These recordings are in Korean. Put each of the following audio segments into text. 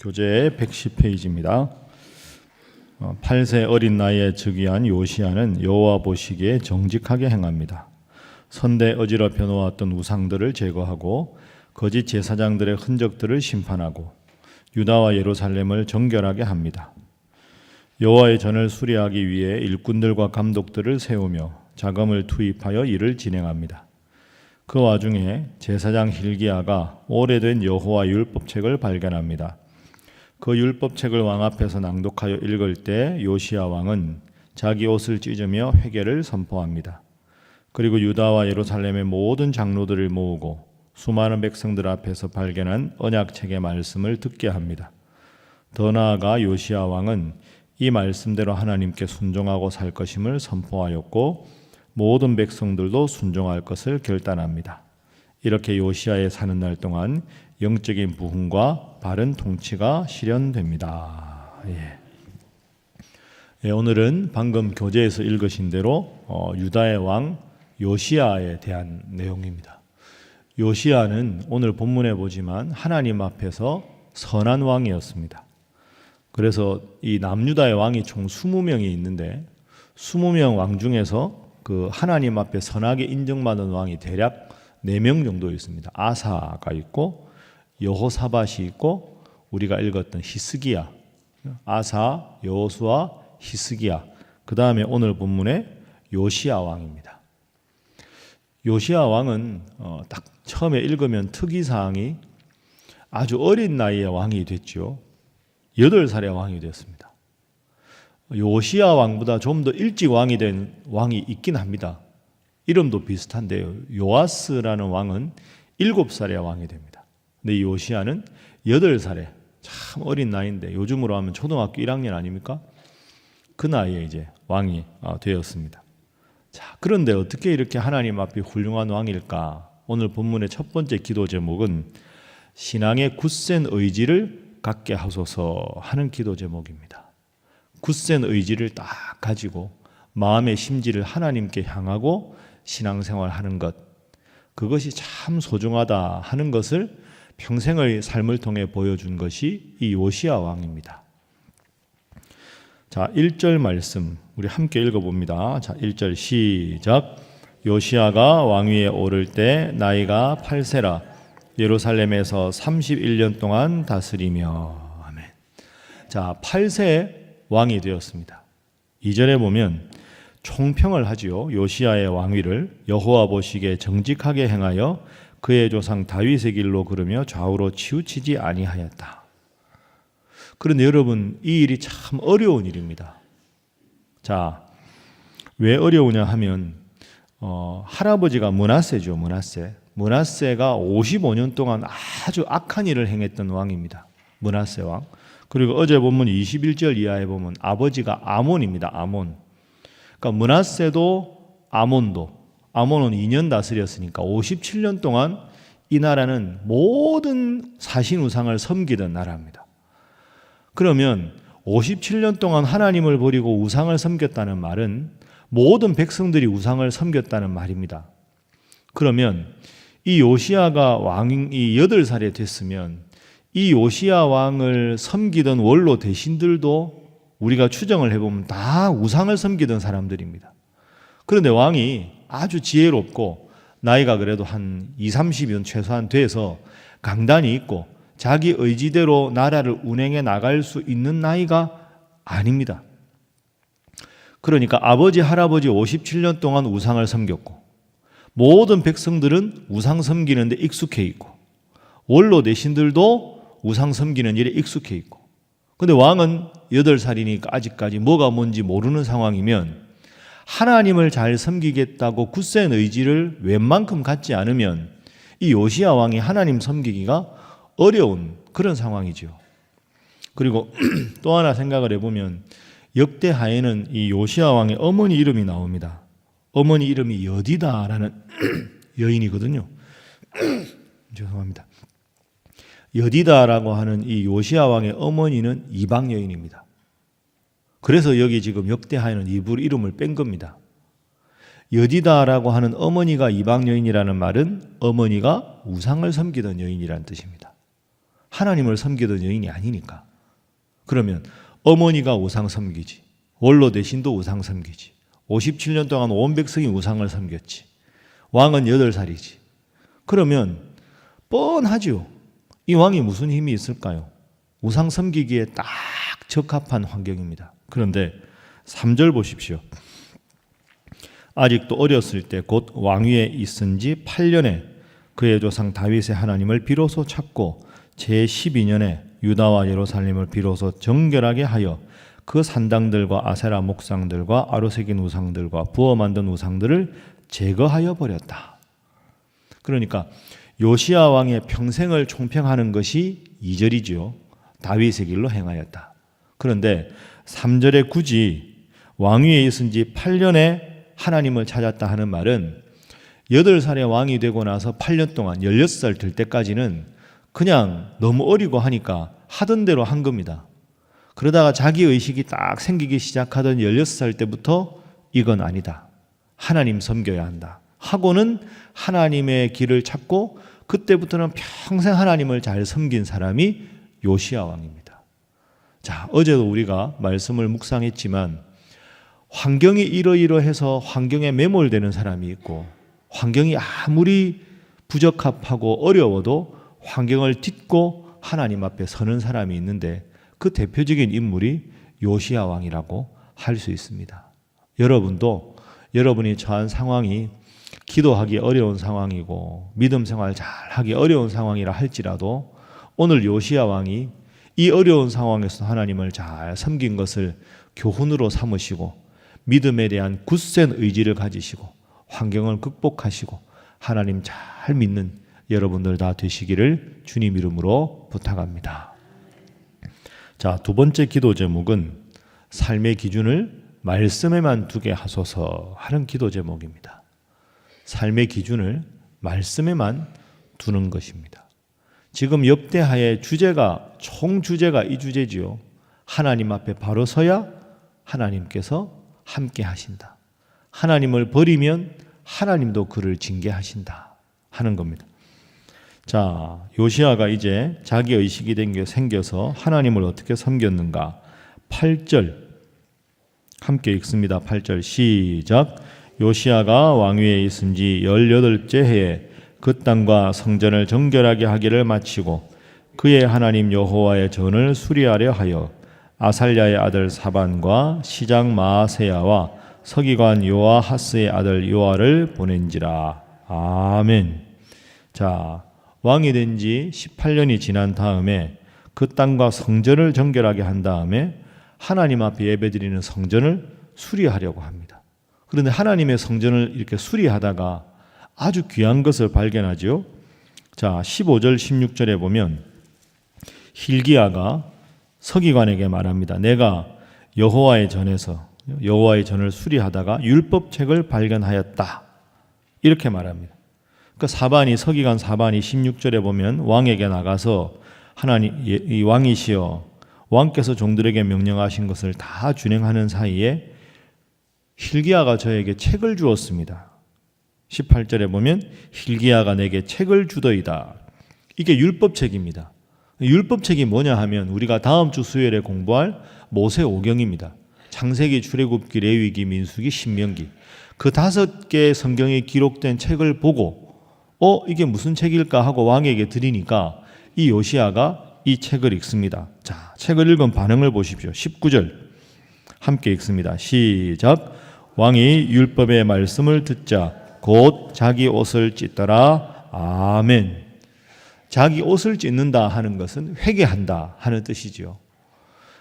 교재 110페이지입니다. 8세 어린 나이에 즉위한 요시야는 여호와 보시기에 정직하게 행합니다. 선대 어지럽혀 놓았던 우상들을 제거하고 거짓 제사장들의 흔적들을 심판하고 유다와 예루살렘을 정결하게 합니다. 여호와의 전을 수리하기 위해 일꾼들과 감독들을 세우며 자금을 투입하여 일을 진행합니다. 그 와중에 제사장 hil기야가 오래된 여호와 율법책을 발견합니다. 그 율법책을 왕 앞에서 낭독하여 읽을 때 요시야 왕은 자기 옷을 찢으며 회개를 선포합니다. 그리고 유다와 예루살렘의 모든 장로들을 모으고 수많은 백성들 앞에서 발견한 언약책의 말씀을 듣게 합니다. 더 나아가 요시야 왕은 이 말씀대로 하나님께 순종하고 살 것임을 선포하였고 모든 백성들도 순종할 것을 결단합니다. 이렇게 요시야의 사는 날 동안 영적인 부흥과 바른 통치가 실현됩니다. 오늘은 방금 교재에서 읽으신 대로 유다의 왕 요시야에 대한 내용입니다. 요시야는 오늘 본문에 보지만 하나님 앞에서 선한 왕이었습니다. 그래서 이 남유다의 왕이 총 20명이 있는데 20명 왕 중에서 그 하나님 앞에 선하게 인정받은 왕이 대략 4명 정도 있습니다. 아사가 있고 여호사밧이 있고 우리가 읽었던 히스기야, 아사, 여호수아, 히스기야, 그 다음에 오늘 본문의 요시야 왕입니다. 요시야 왕은 딱 처음에 읽으면 특이사항이 아주 어린 나이에 왕이 됐죠. 8살에 왕이 됐습니다. 요시야 왕보다 좀 더 일찍 왕이 된 왕이 있긴 합니다. 이름도 비슷한데요. 요아스라는 왕은 7살에 왕이 됩니다. 근데 이 요시야는 8살에 참 어린 나이인데 요즘으로 하면 초등학교 1학년 아닙니까? 그 나이에 이제 왕이 되었습니다. 자, 그런데 어떻게 이렇게 하나님 앞에 훌륭한 왕일까? 오늘 본문의 첫 번째 기도 제목은 신앙의 굳센 의지를 갖게 하소서 하는 기도 제목입니다. 굳센 의지를 딱 가지고 마음의 심지를 하나님께 향하고 신앙생활하는 것, 그것이 참 소중하다 하는 것을 평생의 삶을 통해 보여준 것이 이 요시야 왕입니다. 자, 1절 말씀 우리 함께 읽어봅니다. 자, 1절 시작. 요시야가 왕위에 오를 때 나이가 8세라 예루살렘에서 31년 동안 다스리며. 아멘. 자, 8세 왕이 되었습니다. 2절에 보면 총평을 하지요. 요시야의 왕위를 여호와 보시기에 정직하게 행하여 그의 조상 다윗의 길로 걸으며 좌우로 치우치지 아니하였다. 그런데 여러분, 이 일이 참 어려운 일입니다. 자, 왜 어려우냐 하면 할아버지가 므낫세죠. 므낫세가 55년 동안 아주 악한 일을 행했던 왕입니다. 므낫세 왕. 그리고 어제 본문 21절 이하에 보면 아버지가 아몬입니다. 아몬. 그러니까 므낫세도 아몬은 2년 다스렸으니까 57년 동안 이 나라는 모든 사신 우상을 섬기던 나라입니다. 그러면 57년 동안 하나님을 버리고 우상을 섬겼다는 말은 모든 백성들이 우상을 섬겼다는 말입니다. 그러면 이 요시야가 왕이 8살이 됐으면 이 요시야 왕을 섬기던 원로 대신들도 우리가 추정을 해보면 다 우상을 섬기던 사람들입니다. 그런데 왕이 아주 지혜롭고 나이가 그래도 한 20, 30년 최소한 돼서 강단이 있고 자기 의지대로 나라를 운행해 나갈 수 있는 나이가 아닙니다. 그러니까 아버지, 할아버지 57년 동안 우상을 섬겼고 모든 백성들은 우상 섬기는 데 익숙해 있고 원로 대신들도 우상 섬기는 일에 익숙해 있고 근데 왕은 8살이니까 아직까지 뭐가 뭔지 모르는 상황이면 하나님을 잘 섬기겠다고 굳센 의지를 웬만큼 갖지 않으면 이 요시야 왕이 하나님 섬기기가 어려운 그런 상황이죠. 그리고 또 하나 생각을 해보면 역대하에는 이 요시야 왕의 어머니 이름이 나옵니다. 어머니 이름이 여디다라는 여인이거든요. 죄송합니다. 여디다라고 하는 이 요시야 왕의 어머니는 이방 여인입니다. 그래서 여기 지금 역대하에는 이름을 뺀 겁니다. 여디다라고 하는 어머니가 이방 여인이라는 말은 어머니가 우상을 섬기던 여인이라는 뜻입니다. 하나님을 섬기던 여인이 아니니까. 그러면 어머니가 우상 섬기지, 원로 대신도 우상 섬기지, 57년 동안 온 백성이 우상을 섬겼지, 왕은 8살이지. 그러면 뻔하죠. 이 왕이 무슨 힘이 있을까요? 우상 섬기기에 딱 적합한 환경입니다. 그런데 3절 보십시오. 아직도 어렸을 때 곧 왕위에 있은 지 8년에 그의 조상 다윗의 하나님을 비로소 찾고 제12년에 유다와 예루살렘을 비로소 정결하게 하여 그 산당들과 아세라 목상들과 아로새긴 우상들과 부어 만든 우상들을 제거하여 버렸다. 그러니까 요시야 왕의 평생을 총평하는 것이 2절이죠. 다윗의 길로 행하였다. 그런데 3절에 굳이 왕위에 있은 지 8년에 하나님을 찾았다 하는 말은 8살에 왕이 되고 나서 8년 동안 16살 될 때까지는 그냥 너무 어리고 하니까 하던 대로 한 겁니다. 그러다가 자기 의식이 딱 생기기 시작하던 16살 때부터 이건 아니다, 하나님 섬겨야 한다 하고는 하나님의 길을 찾고 그때부터는 평생 하나님을 잘 섬긴 사람이 요시야 왕입니다. 자, 어제도 우리가 말씀을 묵상했지만 환경이 이러이러해서 환경에 매몰되는 사람이 있고 환경이 아무리 부적합하고 어려워도 환경을 딛고 하나님 앞에 서는 사람이 있는데 그 대표적인 인물이 요시야 왕이라고 할 수 있습니다. 여러분도 여러분이 처한 상황이 기도하기 어려운 상황이고 믿음 생활 잘하기 어려운 상황이라 할지라도 오늘 요시야 왕이 이 어려운 상황에서 하나님을 잘 섬긴 것을 교훈으로 삼으시고 믿음에 대한 굳센 의지를 가지시고 환경을 극복하시고 하나님 잘 믿는 여러분들 다 되시기를 주님 이름으로 부탁합니다. 자, 두 번째 기도 제목은 삶의 기준을 말씀에만 두게 하소서 하는 기도 제목입니다. 삶의 기준을 말씀에만 두는 것입니다. 지금 역대하의 주제가 총 주제가 이 주제지요. 하나님 앞에 바로 서야 하나님께서 함께 하신다. 하나님을 버리면 하나님도 그를 징계하신다 하는 겁니다. 자, 요시야가 이제 자기 의식이 생겨서 하나님을 어떻게 섬겼는가? 8절 함께 읽습니다. 8절 시작. 요시야가 왕위에 있은 지 18째 해에 그 땅과 성전을 정결하게 하기를 마치고 그의 하나님 여호와의 전을 수리하려 하여 아살랴의 아들 사반과 시장 마아세야와 서기관 요아하스의 아들 요아를 보낸지라. 아멘. 자, 왕이 된 지 18년이 지난 다음에 그 땅과 성전을 정결하게 한 다음에 하나님 앞에 예배드리는 성전을 수리하려고 합니다. 그런데 하나님의 성전을 이렇게 수리하다가 아주 귀한 것을 발견하죠. 자, 15절 16절에 보면 hil기야가 서기관에게 말합니다. 내가 여호와의 전을 수리하다가 율법책을 발견하였다. 이렇게 말합니다. 그러니까 서기관 사반이 16절에 보면 왕에게 나가서 하나님, 이 왕이시여 왕께서 종들에게 명령하신 것을 다 준행하는 사이에 hil기야가 저에게 책을 주었습니다. 18절에 보면 hil기야가 내게 책을 주더이다. 이게 율법책입니다. 율법책이 뭐냐 하면 우리가 다음 주 수요일에 공부할 모세오경입니다. 창세기, 출애굽기, 레위기, 민수기, 신명기 그 5개의 성경에 기록된 책을 보고 이게 무슨 책일까 하고 왕에게 드리니까 이 요시야가 이 책을 읽습니다. 자, 책을 읽은 반응을 보십시오. 19절 함께 읽습니다. 시작. 왕이 율법의 말씀을 듣자 곧 자기 옷을 찢더라. 아멘. 자기 옷을 찢는다 하는 것은 회개한다 하는 뜻이지요.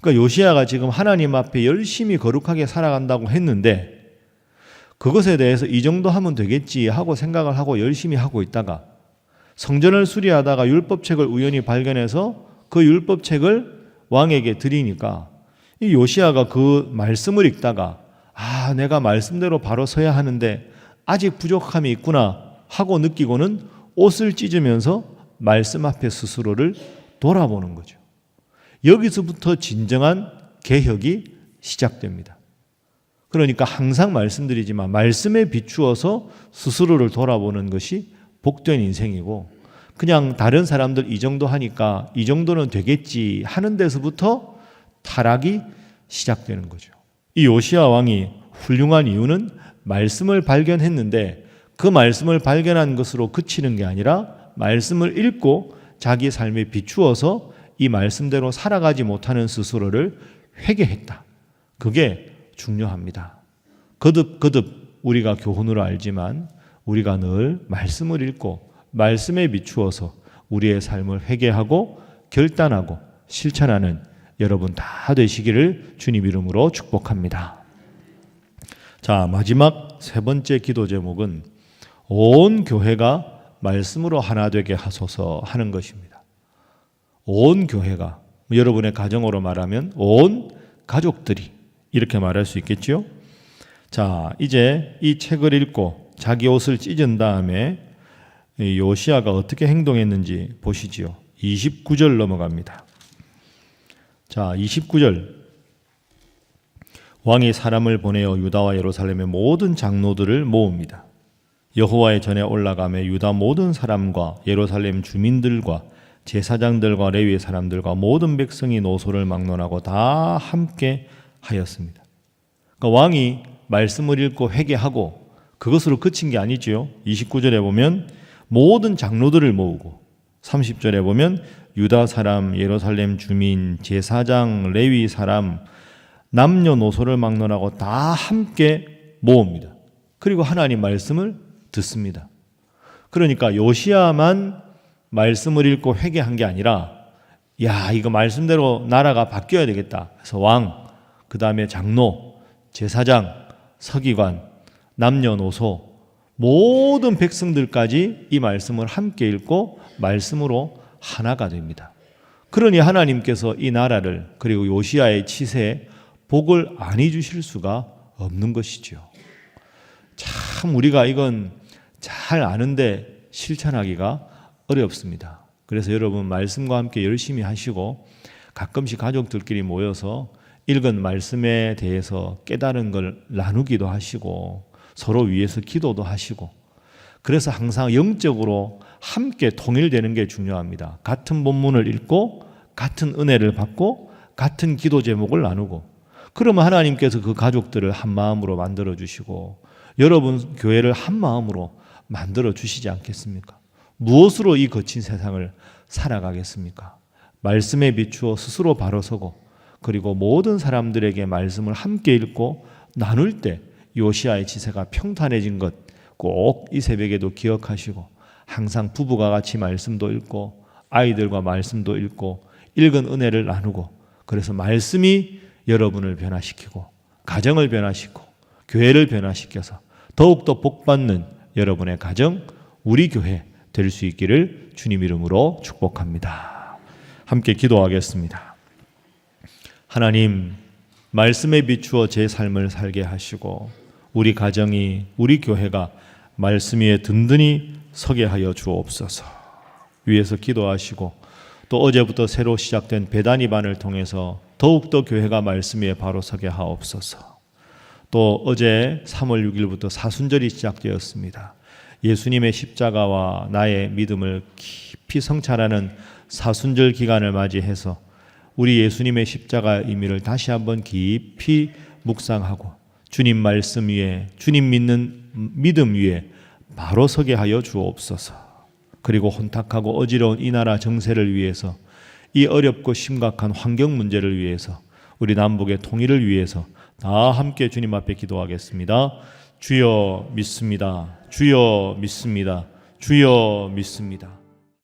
그러니까 요시야가 지금 하나님 앞에 열심히 거룩하게 살아간다고 했는데 그것에 대해서 이 정도 하면 되겠지 하고 생각을 하고 열심히 하고 있다가 성전을 수리하다가 율법책을 우연히 발견해서 그 율법책을 왕에게 드리니까 이 요시야가 그 말씀을 읽다가 내가 말씀대로 바로 서야 하는데 아직 부족함이 있구나 하고 느끼고는 옷을 찢으면서 말씀 앞에 스스로를 돌아보는 거죠. 여기서부터 진정한 개혁이 시작됩니다. 그러니까 항상 말씀드리지만 말씀에 비추어서 스스로를 돌아보는 것이 복된 인생이고 그냥 다른 사람들 이 정도 하니까 이 정도는 되겠지 하는 데서부터 타락이 시작되는 거죠. 이 요시야 왕이 훌륭한 이유는 말씀을 발견했는데 그 말씀을 발견한 것으로 그치는 게 아니라 말씀을 읽고 자기 삶에 비추어서 이 말씀대로 살아가지 못하는 스스로를 회개했다. 그게 중요합니다. 거듭 우리가 교훈으로 알지만 우리가 늘 말씀을 읽고 말씀에 비추어서 우리의 삶을 회개하고 결단하고 실천하는 여러분 다 되시기를 주님 이름으로 축복합니다. 자, 마지막 세 번째 기도 제목은 온 교회가 말씀으로 하나 되게 하소서 하는 것입니다. 온 교회가, 여러분의 가정으로 말하면 온 가족들이 이렇게 말할 수 있겠죠. 자, 이제 이 책을 읽고 자기 옷을 찢은 다음에 요시야가 어떻게 행동했는지 보시지요. 29절 넘어갑니다. 자, 29절. 왕이 사람을 보내어 유다와 예루살렘의 모든 장로들을 모읍니다. 여호와의 전에 올라가며 유다 모든 사람과 예루살렘 주민들과 제사장들과 레위의 사람들과 모든 백성이 노소를 막론하고 다 함께 하였습니다. 그러니까 왕이 말씀을 읽고 회개하고 그것으로 그친 게 아니지요. 29절에 보면 모든 장로들을 모으고 30절에 보면 유다 사람, 예루살렘 주민, 제사장, 레위 사람, 남녀노소를 막론하고 다 함께 모읍니다. 그리고 하나님 말씀을 듣습니다. 그러니까 요시야만 말씀을 읽고 회개한 게 아니라 야, 이거 말씀대로 나라가 바뀌어야 되겠다. 그래서 왕, 그 다음에 장로, 제사장, 서기관, 남녀노소 모든 백성들까지 이 말씀을 함께 읽고 말씀으로 하나가 됩니다. 그러니 하나님께서 이 나라를 그리고 요시야의 치세에 복을 아니 주실 수가 없는 것이죠. 참 우리가 이건 잘 아는데 실천하기가 어렵습니다. 그래서 여러분 말씀과 함께 열심히 하시고 가끔씩 가족들끼리 모여서 읽은 말씀에 대해서 깨달은 걸 나누기도 하시고 서로 위해서 기도도 하시고 그래서 항상 영적으로 함께 통일되는 게 중요합니다. 같은 본문을 읽고 같은 은혜를 받고 같은 기도 제목을 나누고 그러면 하나님께서 그 가족들을 한 마음으로 만들어 주시고 여러분 교회를 한 마음으로 만들어 주시지 않겠습니까? 무엇으로 이 거친 세상을 살아가겠습니까? 말씀에 비추어 스스로 바로 서고 그리고 모든 사람들에게 말씀을 함께 읽고 나눌 때 요시야의 지세가 평탄해진 것 꼭 이 새벽에도 기억하시고 항상 부부가 같이 말씀도 읽고 아이들과 말씀도 읽고 읽은 은혜를 나누고 그래서 말씀이 여러분을 변화시키고 가정을 변화시키고 교회를 변화시켜서 더욱더 복받는 여러분의 가정, 우리 교회 될 수 있기를 주님 이름으로 축복합니다. 함께 기도하겠습니다. 하나님, 말씀에 비추어 제 삶을 살게 하시고 우리 가정이, 우리 교회가 말씀 위에 든든히 서게 하여 주옵소서. 위에서 기도하시고 또 어제부터 새로 시작된 베다니반을 통해서 더욱더 교회가 말씀 위에 바로 서게 하옵소서. 또 어제 3월 6일부터 사순절이 시작되었습니다. 예수님의 십자가와 나의 믿음을 깊이 성찰하는 사순절 기간을 맞이해서 우리 예수님의 십자가의 의미를 다시 한번 깊이 묵상하고 주님 말씀 위에, 주님 믿는 믿음 위에 바로 서게 하여 주옵소서. 그리고 혼탁하고 어지러운 이 나라 정세를 위해서, 이 어렵고 심각한 환경 문제를 위해서, 우리 남북의 통일을 위해서 다 함께 주님 앞에 기도하겠습니다. 주여 믿습니다. 주여 믿습니다. 주여 믿습니다.